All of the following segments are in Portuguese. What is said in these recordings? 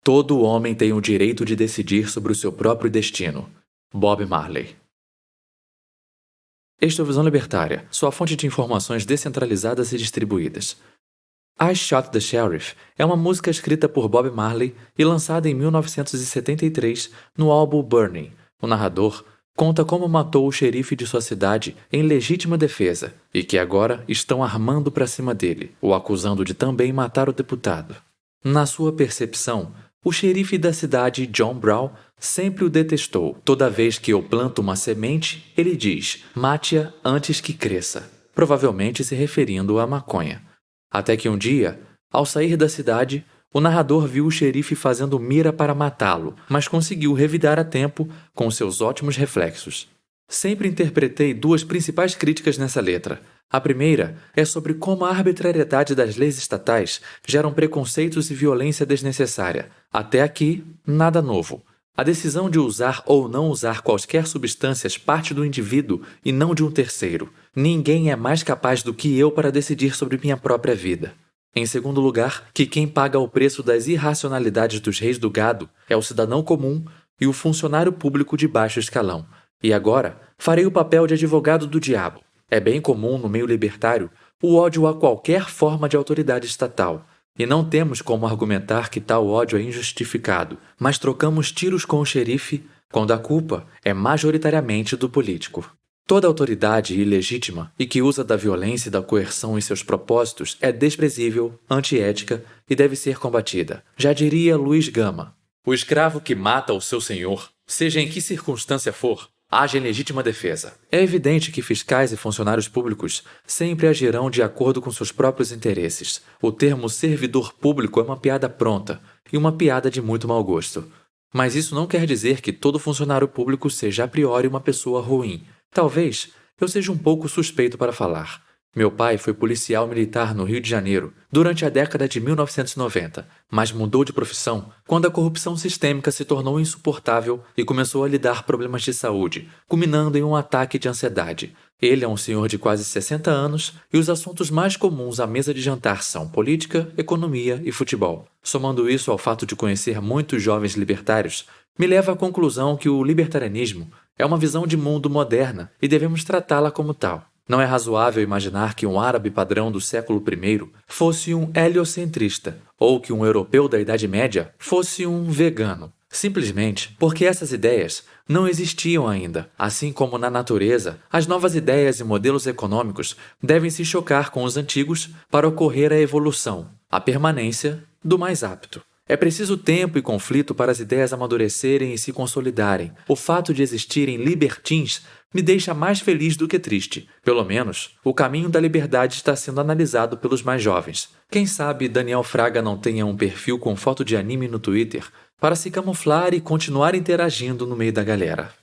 Todo homem tem o direito de decidir sobre o seu próprio destino. Bob Marley. Este é o Visão Libertária, sua fonte de informações descentralizadas e distribuídas. I Shot the Sheriff é uma música escrita por Bob Marley e lançada em 1973 no álbum Burning. O narrador conta como matou o xerife de sua cidade em legítima defesa e que agora estão armando para cima dele, o acusando de também matar o deputado. Na sua percepção, o xerife da cidade, John Brown, sempre o detestou. Toda vez que eu planto uma semente, ele diz: mate-a antes que cresça, provavelmente se referindo à maconha. Até que um dia, ao sair da cidade, o narrador viu o xerife fazendo mira para matá-lo, mas conseguiu revidar a tempo com seus ótimos reflexos. Sempre interpretei duas principais críticas nessa letra. A primeira é sobre como a arbitrariedade das leis estatais geram preconceitos e violência desnecessária. Até aqui, nada novo. A decisão de usar ou não usar quaisquer substâncias parte do indivíduo e não de um terceiro. Ninguém é mais capaz do que eu para decidir sobre minha própria vida. Em segundo lugar, que quem paga o preço das irracionalidades dos reis do gado é o cidadão comum e o funcionário público de baixo escalão. E agora, farei o papel de advogado do diabo. É bem comum no meio libertário o ódio a qualquer forma de autoridade estatal. E não temos como argumentar que tal ódio é injustificado, mas trocamos tiros com o xerife quando a culpa é majoritariamente do político. Toda autoridade ilegítima e que usa da violência e da coerção em seus propósitos é desprezível, antiética e deve ser combatida. Já diria Luiz Gama: o escravo que mata o seu senhor, seja em que circunstância for, age em legítima defesa. É evidente que fiscais e funcionários públicos sempre agirão de acordo com seus próprios interesses. O termo servidor público é uma piada pronta e uma piada de muito mau gosto. Mas isso não quer dizer que todo funcionário público seja a priori uma pessoa ruim. Talvez eu seja um pouco suspeito para falar. Meu pai foi policial militar no Rio de Janeiro durante a década de 1990, mas mudou de profissão quando a corrupção sistêmica se tornou insuportável e começou a lhe dar problemas de saúde, culminando em um ataque de ansiedade. Ele é um senhor de quase 60 anos e os assuntos mais comuns à mesa de jantar são política, economia e futebol. Somando isso ao fato de conhecer muitos jovens libertários, me leva à conclusão que o libertarianismo é uma visão de mundo moderna e devemos tratá-la como tal. Não é razoável imaginar que um árabe padrão do século I fosse um heliocentrista, ou que um europeu da Idade Média fosse um vegano. Simplesmente porque essas ideias não existiam ainda. Assim como na natureza, as novas ideias e modelos econômicos devem se chocar com os antigos para ocorrer a evolução, a permanência do mais apto. É preciso tempo e conflito para as ideias amadurecerem e se consolidarem. O fato de existirem libertins me deixa mais feliz do que triste. Pelo menos, o caminho da liberdade está sendo analisado pelos mais jovens. Quem sabe Daniel Fraga não tenha um perfil com foto de anime no Twitter para se camuflar e continuar interagindo no meio da galera.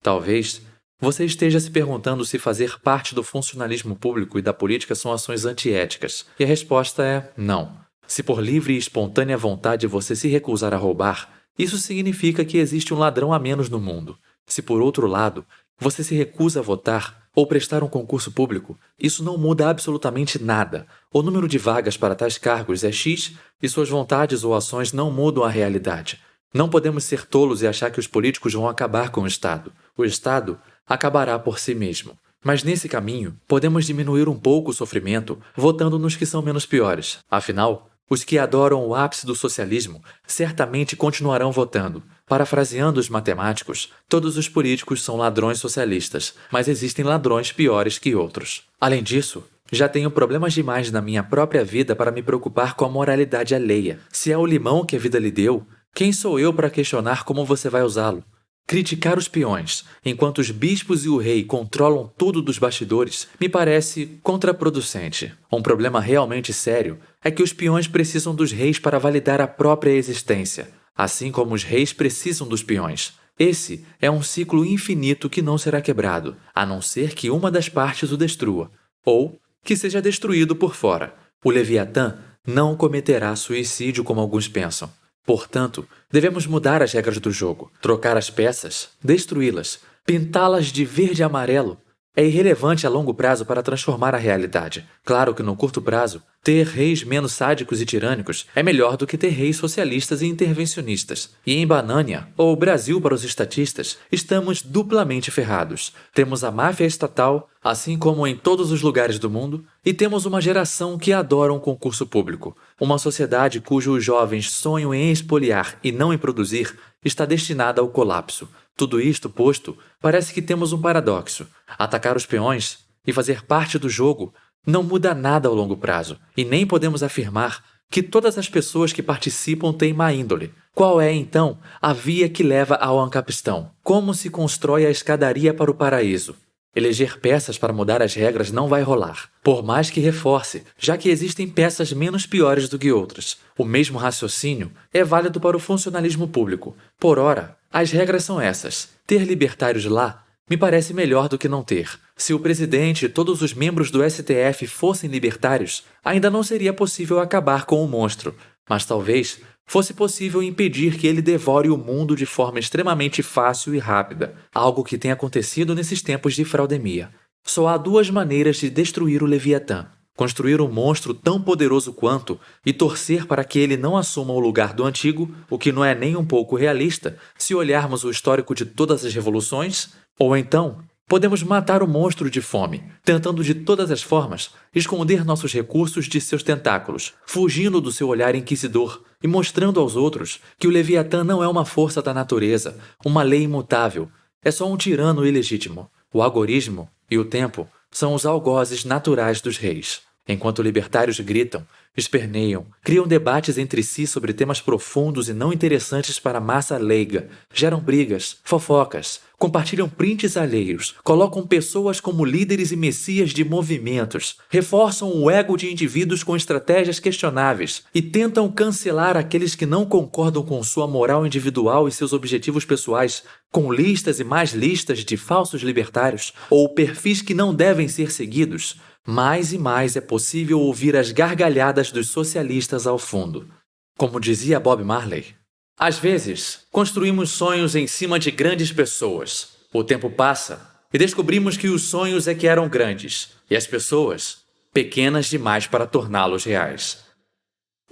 Talvez você esteja se perguntando se fazer parte do funcionalismo público e da política são ações antiéticas. E a resposta é não. Se por livre e espontânea vontade você se recusar a roubar, isso significa que existe um ladrão a menos no mundo. Se por outro lado, você se recusa a votar ou prestar um concurso público, isso não muda absolutamente nada. O número de vagas para tais cargos é X e suas vontades ou ações não mudam a realidade. Não podemos ser tolos e achar que os políticos vão acabar com o Estado. O Estado acabará por si mesmo. Mas nesse caminho, podemos diminuir um pouco o sofrimento votando nos que são menos piores. Afinal, os que adoram o ápice do socialismo certamente continuarão votando. Parafraseando os matemáticos, todos os políticos são ladrões socialistas, mas existem ladrões piores que outros. Além disso, já tenho problemas demais na minha própria vida para me preocupar com a moralidade alheia. Se é o limão que a vida lhe deu, quem sou eu para questionar como você vai usá-lo? Criticar os peões, enquanto os bispos e o rei controlam tudo dos bastidores, me parece contraproducente. Um problema realmente sério é que os peões precisam dos reis para validar a própria existência, assim como os reis precisam dos peões. Esse é um ciclo infinito que não será quebrado, a não ser que uma das partes o destrua, ou que seja destruído por fora. O Leviatã não cometerá suicídio como alguns pensam. Portanto, devemos mudar as regras do jogo, trocar as peças, destruí-las, pintá-las de verde e amarelo, É irrelevante a longo prazo para transformar a realidade. Claro que no curto prazo, ter reis menos sádicos e tirânicos é melhor do que ter reis socialistas e intervencionistas. E em Banânia, ou Brasil para os estatistas, estamos duplamente ferrados. Temos a máfia estatal, assim como em todos os lugares do mundo, e temos uma geração que adora um concurso público. Uma sociedade cujos jovens sonham em expoliar e não em produzir está destinada ao colapso. Tudo isto posto, parece que temos um paradoxo. Atacar os peões e fazer parte do jogo não muda nada ao longo prazo, e nem podemos afirmar que todas as pessoas que participam têm má índole. Qual é, então, a via que leva ao Ancapistão? Como se constrói a escadaria para o paraíso? Eleger peças para mudar as regras não vai rolar, por mais que reforce, já que existem peças menos piores do que outras. O mesmo raciocínio é válido para o funcionalismo público. Por ora, as regras são essas. Ter libertários lá me parece melhor do que não ter. Se o presidente e todos os membros do STF fossem libertários, ainda não seria possível acabar com o monstro, mas talvez fosse possível impedir que ele devore o mundo de forma extremamente fácil e rápida, algo que tem acontecido nesses tempos de fraudemia. Só há duas maneiras de destruir o Leviatã: construir um monstro tão poderoso quanto e torcer para que ele não assuma o lugar do antigo, o que não é nem um pouco realista se olharmos o histórico de todas as revoluções, ou então podemos matar o monstro de fome, tentando de todas as formas esconder nossos recursos de seus tentáculos, fugindo do seu olhar inquisidor e mostrando aos outros que o Leviatã não é uma força da natureza, uma lei imutável, é só um tirano ilegítimo. O agorismo e o tempo são os algozes naturais dos reis. Enquanto libertários gritam, esperneiam, criam debates entre si sobre temas profundos e não interessantes para a massa leiga, geram brigas, fofocas, compartilham prints alheios, colocam pessoas como líderes e messias de movimentos, reforçam o ego de indivíduos com estratégias questionáveis e tentam cancelar aqueles que não concordam com sua moral individual e seus objetivos pessoais, com listas e mais listas de falsos libertários ou perfis que não devem ser seguidos. Mais e mais é possível ouvir as gargalhadas dos socialistas ao fundo. Como dizia Bob Marley, às vezes construímos sonhos em cima de grandes pessoas. O tempo passa e descobrimos que os sonhos é que eram grandes e as pessoas pequenas demais para torná-los reais.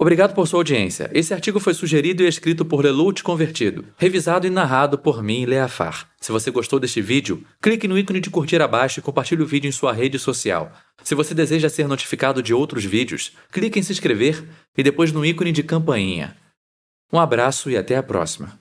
Obrigado por sua audiência. Esse artigo foi sugerido e escrito por Lelouch Convertido, revisado e narrado por mim, Leafar. Se você gostou deste vídeo, clique no ícone de curtir abaixo e compartilhe o vídeo em sua rede social. Se você deseja ser notificado de outros vídeos, clique em se inscrever e depois no ícone de campainha. Um abraço e até a próxima.